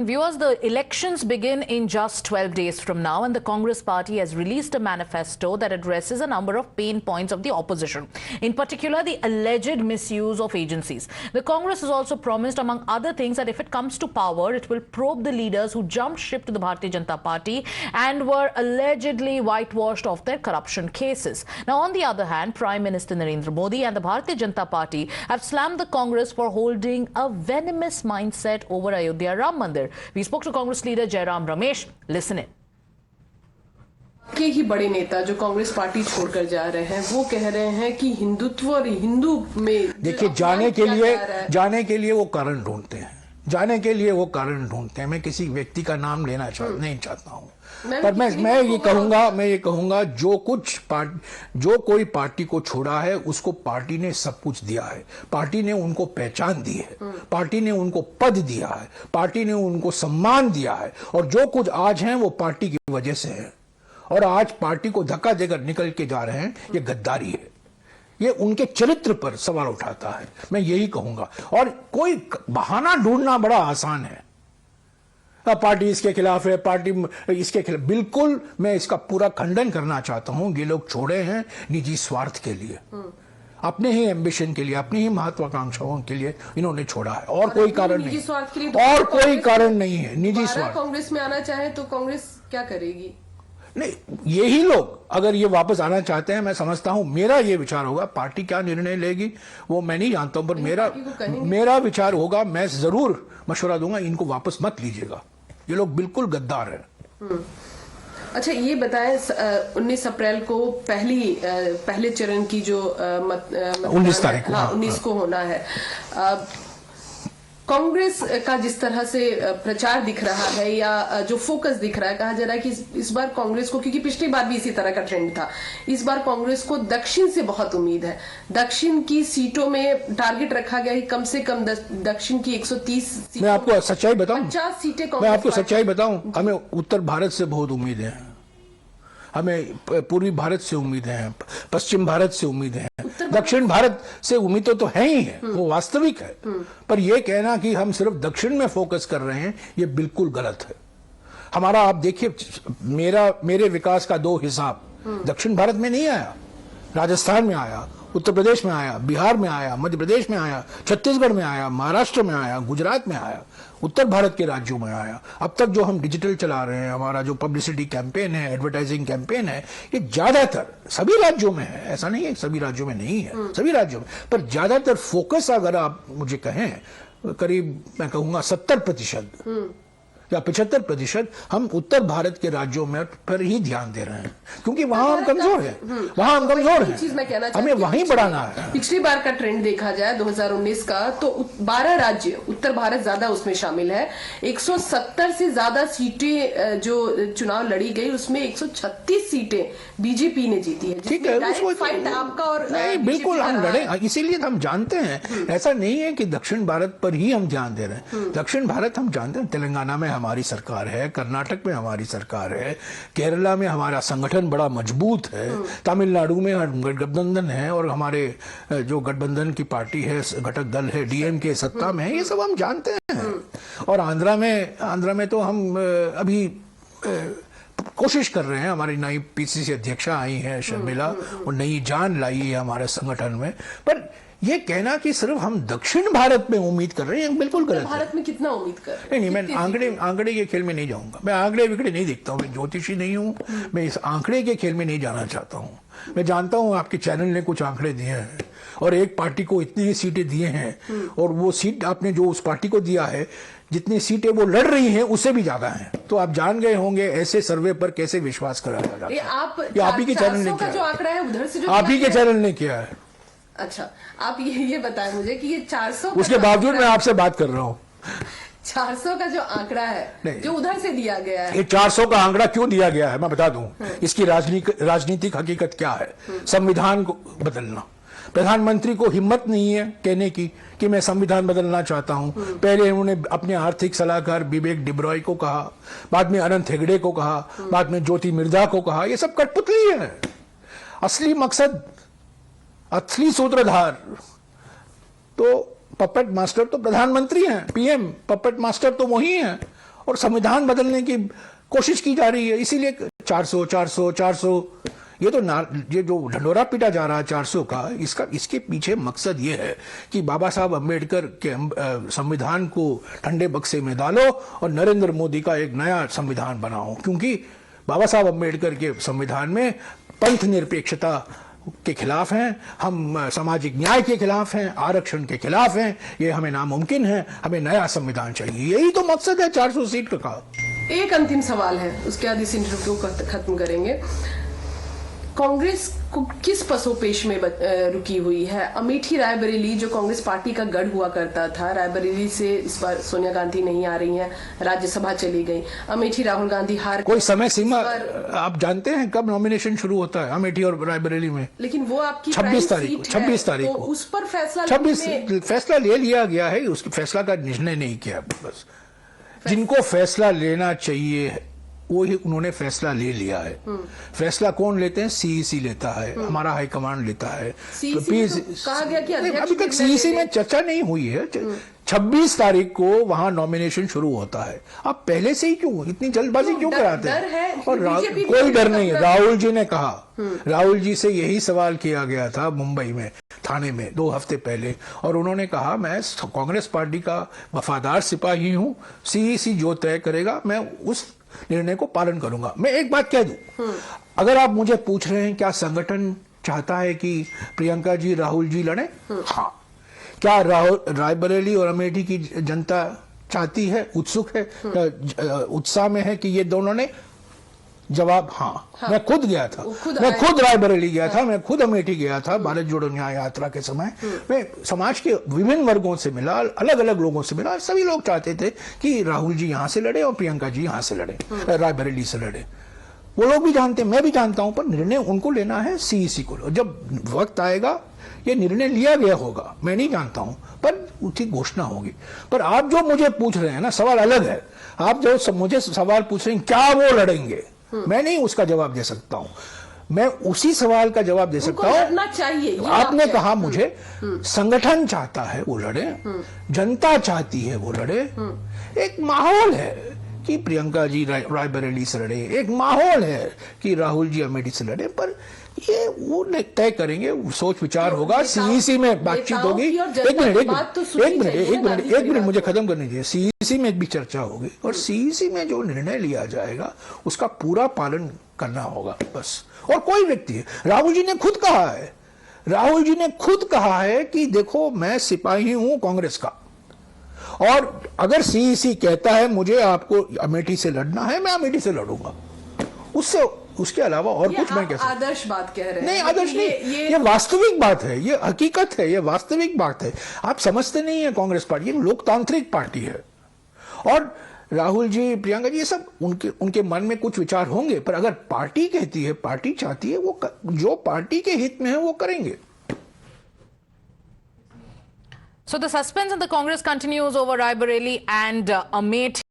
Viewers, the elections begin in just 12 days from now, and the Congress party has released a manifesto that addresses a number of pain points of the opposition, in particular the alleged misuse of agencies. The Congress has also promised, among other things, that if it comes to power, it will probe the leaders who jumped ship to the Bharatiya Janata Party and were allegedly whitewashed of their corruption cases. Now, on the other hand, Prime Minister Narendra Modi and the Bharatiya Janata Party have slammed the Congress for holding a venomous mindset over Ayodhya Ram Mandir. We spoke to Congress leader Jairam Ramesh. Listen in. के ही बड़े नेता जो Congress party छोड़कर जा रहे हैं वो कह रहे हैं कि हिंदुत्व और हिंदू में देखिए जाने के लिए वो कारण ढूंढते हैं। मैं किसी व्यक्ति का नाम लेना नहीं चाहता हूं, पर मैं ये कहूंगा जो कोई पार्टी को छोड़ा है उसको पार्टी ने सब कुछ दिया है। पार्टी ने उनको पहचान दी है, पार्टी ने उनको पद दिया है, पार्टी ने उनको सम्मान दिया है, और जो कुछ आज हैं वो पार्टी की वजह से है। और आज पार्टी को धक्का देकर निकल के जा रहे हैं, ये गद्दारी है, ये उनके चरित्र पर सवाल उठाता है। मैं यही कहूंगा। और कोई बहाना ढूंढना बड़ा आसान है, पार्टी इसके खिलाफ है, पार्टी इसके खिलाफ। बिल्कुल मैं इसका पूरा खंडन करना चाहता हूं। ये लोग छोड़े हैं निजी स्वार्थ के लिए, अपने ही एम्बिशन के लिए, अपनी ही महत्वाकांक्षाओं के लिए इन्होंने छोड़ा है, और कोई कारण नहीं, और कोई कारण नहीं है। निजी स्वार्थ। कांग्रेस में आना चाहे तो कांग्रेस क्या करेगी? नहीं, यही लोग अगर ये वापस आना चाहते हैं, मैं समझता हूं, मेरा ये विचार होगा। पार्टी क्या निर्णय लेगी वो मैं नहीं जानता हूं, पर मेरा विचार होगा, मैं जरूर मशवरा दूंगा, इनको वापस मत लीजिएगा, ये लोग बिल्कुल गद्दार हैं। अच्छा, ये बताएं 19 अप्रैल को पहले चरण की जो 19 तारीख को, 19 को होना है। कांग्रेस का जिस तरह से प्रचार दिख रहा है या जो फोकस दिख रहा है, कहा जा रहा है कि इस बार कांग्रेस को, क्योंकि पिछली बार भी इसी तरह का ट्रेंड था, इस बार कांग्रेस को दक्षिण से बहुत उम्मीद है। दक्षिण की सीटों में टारगेट रखा गया है कम से कम दक्षिण की 130 सीटों। मैं आपको सच्चाई बताऊं, 50 सीटें। मैं आपको सच्चाई बताऊं, हमें उत्तर भारत से बहुत उम्मीद है, हमें पूर्वी भारत से उम्मीद है, पश्चिम भारत से उम्मीद है, दक्षिण भारत से उम्मीद तो है ही है, वो वास्तविक है। पर यह कहना कि हम सिर्फ दक्षिण में फोकस कर रहे हैं, ये बिल्कुल गलत है। हमारा, आप देखिए, मेरे विकास का 2 हिसाब दक्षिण भारत में नहीं आया, राजस्थान में आया, उत्तर प्रदेश में आया, बिहार में आया, मध्य प्रदेश में आया, छत्तीसगढ़ में आया, महाराष्ट्र में आया, गुजरात में आया, उत्तर भारत के राज्यों में आया। अब तक जो हम डिजिटल चला रहे हैं, हमारा जो पब्लिसिटी कैंपेन है, एडवर्टाइजिंग कैंपेन है, ये ज्यादातर सभी राज्यों में है। ऐसा नहीं है सभी राज्यों में नहीं है, सभी राज्यों में, पर ज्यादातर फोकस अगर आप मुझे कहें, करीब मैं कहूंगा 70% या 75% हम उत्तर भारत के राज्यों में पर ही ध्यान दे रहे हैं, क्योंकि वहां हम कमजोर हैं, हमें वहीं बढ़ाना है। पिछली बार का ट्रेंड देखा जाए 2019 का, तो 12 राज्य, उत्तर भारत ज्यादा उसमें शामिल है, 170 से ज्यादा सीटें जो चुनाव लड़ी गई, उसमें 136 सीटें बीजेपी ने जीती है। ठीक है, फाइट आपका और नहीं, बिल्कुल हम लड़े, इसीलिए हम जानते हैं। ऐसा नहीं है कि दक्षिण भारत पर ही हम ध्यान दे रहे हैं, दक्षिण भारत हम जानते हैं। तेलंगाना में हमारी सरकार है, कर्नाटक में हमारी सरकार है, केरला में हमारा संगठन बड़ा मजबूत है, तमिलनाडु में गठबंधन है, और हमारे जो गठबंधन की पार्टी है, घटक दल है, डीएमके सत्ता में है, ये सब हम जानते हैं। और आंध्रा में तो हम अभी कोशिश कर रहे हैं, हमारी नई पीसीसी अध्यक्षा आई है शर्मिला, और नई जान लाई है हमारे संगठन में। पर ये कहना कि सिर्फ हम दक्षिण भारत में उम्मीद कर रहे हैं, बिल्कुल गलत है। भारत में कितना उम्मीद कर रहे हैं? नहीं, मैं आंकड़े के खेल में नहीं जाऊंगा, मैं आंकड़े विकड़े नहीं देखता हूँ, मैं ज्योतिषी नहीं हूँ, मैं इस आंकड़े के खेल में नहीं जाना चाहता हूँ। मैं जानता हूँ आपके चैनल ने कुछ आंकड़े दिए हैं, और एक पार्टी को इतनी ही सीटें दिए हैं, और वो सीट आपने जो उस पार्टी को दिया है, जितनी सीटें वो लड़ रही हैं उससे भी ज्यादा हैं। तो आप जान गए होंगे ऐसे सर्वे पर कैसे विश्वास करा जाता है। आप ही के चैनल ने किया, जो आंकड़ा है उधर से, आप ही के चैनल ने किया है। अच्छा, आप ये बताएं मुझे कि ये 400, उसके बावजूद मैं आपसे बात कर रहा हूँ, 400 का जो आंकड़ा है जो उधर से दिया गया है, ये 400 का आंकड़ा क्यों दिया गया है मैं बता दूं। इसकी राजनीतिक हकीकत क्या है? संविधान को बदलना। प्रधानमंत्री को हिम्मत नहीं है कहने की कि मैं संविधान बदलना चाहता हूं। पहले उन्होंने अपने आर्थिक सलाहकार विवेक डिब्रॉय को कहा, बाद में अनंत हेगड़े को कहा, बाद में ज्योति मिर्धा को कहा। ये सब कठपुतली है। असली मकसद, असली सूत्रधार तो पपेट मास्टर तो प्रधानमंत्री हैं, पीएम, पपेट मास्टर तो वही हैं, और संविधान बदलने की कोशिश की जा रही है। इसीलिए 400 400 400 ये तो ये जो ढंढोरा पीटा जा रहा है 400 का, इसके पीछे मकसद ये है कि बाबा साहब अम्बेडकर के संविधान को ठंडे बक्से में डालो और नरेंद्र मोदी का एक नया संविधान बनाओ। क्योंकि बाबा साहब अम्बेडकर के संविधान में पंथ निरपेक्षता के खिलाफ हैं, हम सामाजिक न्याय के खिलाफ हैं, आरक्षण के खिलाफ हैं। ये हमें नामुमकिन है, हमें नया संविधान चाहिए। यही तो मकसद है 400 सीट का। एक अंतिम सवाल है, उसके बाद इस इंटरव्यू को खत्म करेंगे। कांग्रेस को किस पसोपेश में रुकी हुई है? अमेठी रायबरेली जो कांग्रेस पार्टी का गढ़ हुआ करता था, रायबरेली से इस बार सोनिया गांधी नहीं आ रही हैं, राज्यसभा चली गई। अमेठी राहुल गांधी हार कोई समय सीमा आप जानते हैं कब नॉमिनेशन शुरू होता है अमेठी और रायबरेली में? लेकिन वो आपकी 26 तारीख को, 26 तारीख को उस पर फैसला 26 फैसला ले लिया गया है। उसके फैसला का निर्णय नहीं किया। बस जिनको फैसला लेना चाहिए वो ही उन्होंने फैसला ले लिया है। फैसला कौन लेते हैं? सीईसी लेता है, हमारा हाईकमांड लेता है। तो कहा गया कि अभी तक सीईसी में चर्चा नहीं हुई है। 26 तारीख को वहां नॉमिनेशन शुरू होता है। आप पहले से ही क्यों इतनी जल्दबाजी क्यों कराते हैं? और कोई डर नहीं है। राहुल जी ने कहा, राहुल जी से यही सवाल किया गया था मुंबई में थाने में 2 हफ्ते पहले, और उन्होंने कहा मैं कांग्रेस पार्टी का वफादार सिपाही हूं, सीईसी जो तय करेगा मैं उस निर्णय को पालन करूंगा। मैं एक बात कह दूं, अगर आप मुझे पूछ रहे हैं क्या संगठन चाहता है कि प्रियंका जी राहुल जी लड़े? हाँ। क्या रायबरेली और अमेठी की जनता चाहती है, उत्सुक है, उत्साह में है कि ये दोनों ने? जवाब हाँ। मैं खुद गया था, मैं खुद रायबरेली गया था, मैं खुद अमेठी गया था भारत जोड़ो न्याय यात्रा के समय। मैं समाज के विभिन्न वर्गों से मिला, अलग अलग लोगों से मिला। सभी लोग चाहते थे कि राहुल जी यहां से लड़े और प्रियंका जी यहां से लड़े, रायबरेली से लड़े। वो लोग भी जानते, मैं भी जानता हूं, पर निर्णय उनको लेना है, सीईसी को। जब वक्त आएगा ये निर्णय लिया गया होगा, मैं नहीं जानता हूं, पर उसकी घोषणा होगी। पर आप जो मुझे पूछ रहे हैं ना, सवाल अलग है। आप जो मुझे सवाल पूछ रहे हैं क्या वो लड़ेंगे, मैं नहीं उसका जवाब दे सकता हूं। मैं उसी सवाल का जवाब दे सकता हूं। चाहिए आपने कहा मुझे संगठन चाहता है वो लड़े, जनता चाहती है वो लड़े। एक माहौल है कि प्रियंका जी रायबरेली से लड़े, एक माहौल है कि राहुल जी अमेठी से लड़े, पर ये वो तय करेंगे, सोच विचार होगा, सीईसी में बातचीत होगी। एक मिनट मुझे खत्म करने दीजिए। सीईसी में भी चर्चा होगी और सीईसी में जो निर्णय लिया जाएगा उसका पूरा पालन करना होगा, बस। और कोई व्यक्ति है, राहुल जी ने खुद कहा है, राहुल जी ने खुद कहा है कि देखो मैं सिपाही हूं कांग्रेस का, और अगर सीईसी कहता है मुझे आपको अमेठी से लड़ना है, मैं अमेठी से लड़ूंगा। उसके अलावा और कुछ मैं कह सकता हूं। आदर्श बात कह रहे हैं। नहीं, आदर्श नहीं, ये वास्तविक बात है, ये हकीकत है, ये वास्तविक बात है। आप समझते नहीं है कांग्रेस पार्टी ये लोकतांत्रिक पार्टी है, और राहुल जी प्रियंका जी ये सब उनके मन में कुछ विचार होंगे, पर अगर पार्टी कहती है, पार्टी चाहती है, वो जो पार्टी के हित में है वो करेंगे। So the suspense in the Congress continues over Raebareli and Amethi.